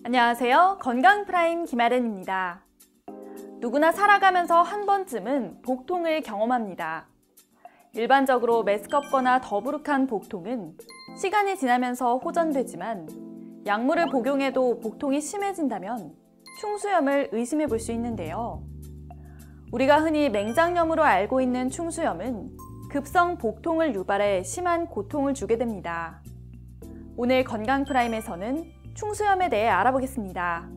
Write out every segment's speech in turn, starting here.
안녕하세요. 건강프라임 김아른입니다. 누구나 살아가면서 한 번쯤은 복통을 경험합니다. 일반적으로 메스껍거나 더부룩한 복통은 시간이 지나면서 호전되지만 약물을 복용해도 복통이 심해진다면 충수염을 의심해 볼 수 있는데요. 우리가 흔히 맹장염으로 알고 있는 충수염은 급성 복통을 유발해 심한 고통을 주게 됩니다. 오늘 건강프라임에서는 충수염에 대해 알아보겠습니다.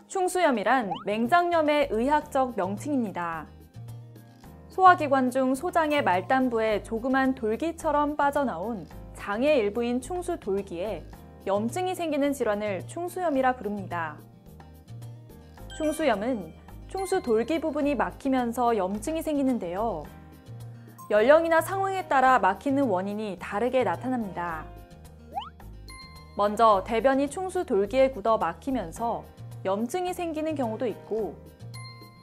충수염이란 맹장염의 의학적 명칭입니다. 소화기관 중 소장의 말단부에 조그만 돌기처럼 빠져나온 장의 일부인 충수돌기에 염증이 생기는 질환을 충수염이라 부릅니다. 충수염은 충수돌기 부분이 막히면서 염증이 생기는데요. 연령이나 상황에 따라 막히는 원인이 다르게 나타납니다. 먼저 대변이 충수돌기에 굳어 막히면서 염증이 생기는 경우도 있고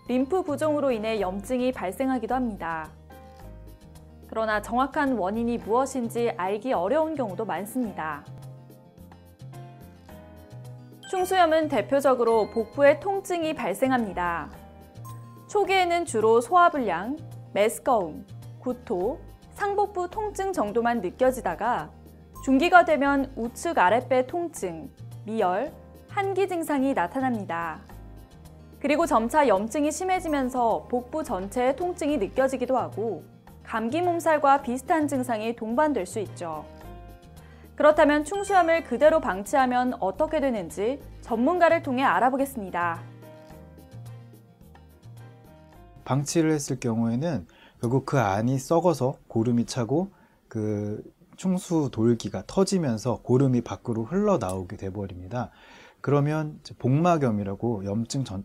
림프 부종으로 인해 염증이 발생하기도 합니다. 그러나 정확한 원인이 무엇인지 알기 어려운 경우도 많습니다. 충수염은 대표적으로 복부에 통증이 발생합니다. 초기에는 주로 소화불량, 메스꺼움, 구토, 상복부 통증 정도만 느껴지다가 중기가 되면 우측 아랫배 통증, 미열, 한기 증상이 나타납니다. 그리고 점차 염증이 심해지면서 복부 전체에 통증이 느껴지기도 하고 감기 몸살과 비슷한 증상이 동반될 수 있죠. 그렇다면 충수염을 그대로 방치하면 어떻게 되는지 전문가를 통해 알아보겠습니다. 방치를 했을 경우에는 결국 그 안이 썩어서 고름이 차고 그 충수돌기가 터지면서 고름이 밖으로 흘러나오게 돼버립니다. 그러면 복막염이라고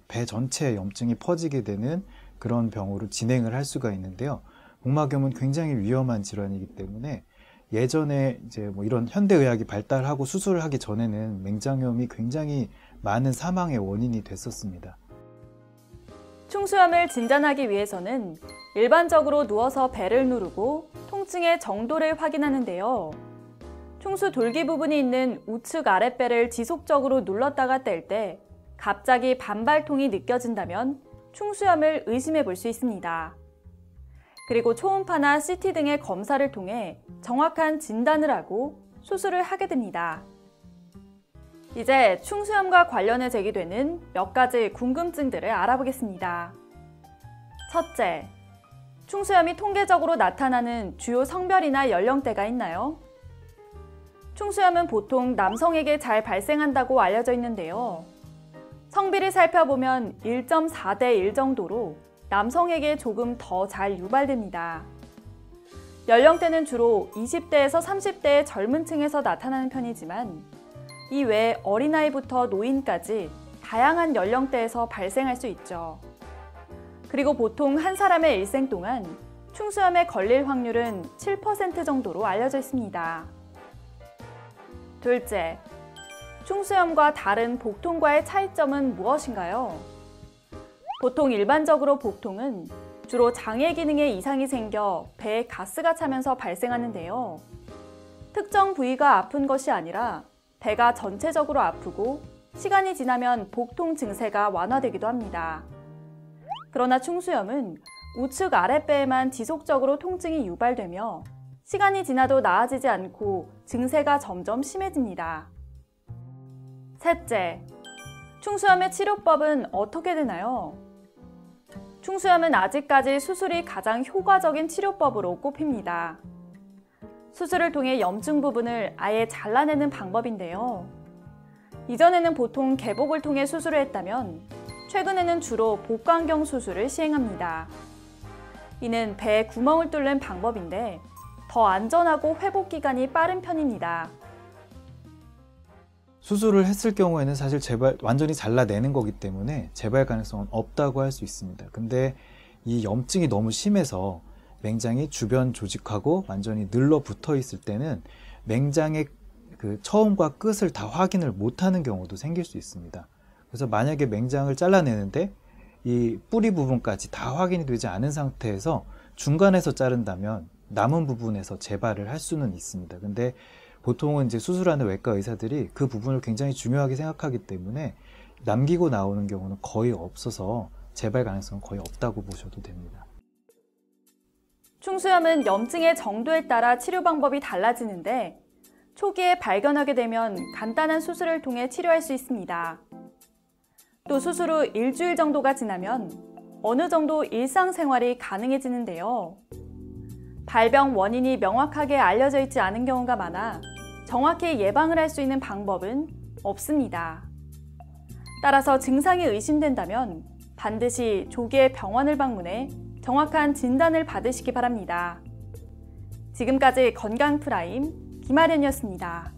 배 전체에 염증이 퍼지게 되는 그런 병으로 진행을 할 수가 있는데요. 복막염은 굉장히 위험한 질환이기 때문에 예전에 이제 이런 현대의학이 발달하고 수술을 하기 전에는 맹장염이 굉장히 많은 사망의 원인이 됐었습니다. 충수염을 진단하기 위해서는 일반적으로 누워서 배를 누르고 통증의 정도를 확인하는데요. 충수돌기 부분이 있는 우측 아랫배를 지속적으로 눌렀다가 뗄 때 갑자기 반발통이 느껴진다면 충수염을 의심해 볼 수 있습니다. 그리고 초음파나 CT 등의 검사를 통해 정확한 진단을 하고 수술을 하게 됩니다. 이제 충수염과 관련해 제기되는 몇 가지 궁금증들을 알아보겠습니다. 첫째, 충수염이 통계적으로 나타나는 주요 성별이나 연령대가 있나요? 충수염은 보통 남성에게 잘 발생한다고 알려져 있는데요. 성비를 살펴보면 1.4대 1 정도로 남성에게 조금 더 잘 유발됩니다. 연령대는 주로 20대에서 30대의 젊은 층에서 나타나는 편이지만 이 외에 어린아이부터 노인까지 다양한 연령대에서 발생할 수 있죠. 그리고 보통 한 사람의 일생 동안 충수염에 걸릴 확률은 7% 정도로 알려져 있습니다. 둘째, 충수염과 다른 복통과의 차이점은 무엇인가요? 보통 일반적으로 복통은 주로 장의 기능에 이상이 생겨 배에 가스가 차면서 발생하는데요. 특정 부위가 아픈 것이 아니라 배가 전체적으로 아프고 시간이 지나면 복통 증세가 완화되기도 합니다. 그러나 충수염은 우측 아랫배에만 지속적으로 통증이 유발되며 시간이 지나도 나아지지 않고 증세가 점점 심해집니다. 셋째, 충수염의 치료법은 어떻게 되나요? 충수염은 아직까지 수술이 가장 효과적인 치료법으로 꼽힙니다. 수술을 통해 염증 부분을 아예 잘라내는 방법인데요. 이전에는 보통 개복을 통해 수술을 했다면 최근에는 주로 복강경 수술을 시행합니다. 이는 배에 구멍을 뚫는 방법인데 더 안전하고 회복 기간이 빠른 편입니다. 수술을 했을 경우에는 사실 완전히 잘라내는 거기 때문에 재발 가능성은 없다고 할 수 있습니다. 근데 이 염증이 너무 심해서 맹장이 주변 조직하고 완전히 늘러붙어 있을 때는 맹장의 그 처음과 끝을 다 확인을 못하는 경우도 생길 수 있습니다. 그래서 만약에 맹장을 잘라내는데 이 뿌리 부분까지 다 확인이 되지 않은 상태에서 중간에서 자른다면 남은 부분에서 재발을 할 수는 있습니다. 근데 보통은 이제 수술하는 외과 의사들이 그 부분을 굉장히 중요하게 생각하기 때문에 남기고 나오는 경우는 거의 없어서 재발 가능성은 거의 없다고 보셔도 됩니다. 충수염은 염증의 정도에 따라 치료 방법이 달라지는데 초기에 발견하게 되면 간단한 수술을 통해 치료할 수 있습니다. 또 수술 후 일주일 정도가 지나면 어느 정도 일상생활이 가능해지는데요. 발병 원인이 명확하게 알려져 있지 않은 경우가 많아 정확히 예방을 할 수 있는 방법은 없습니다. 따라서 증상이 의심된다면 반드시 조기에 병원을 방문해 정확한 진단을 받으시기 바랍니다. 지금까지 건강프라임 김아련이었습니다.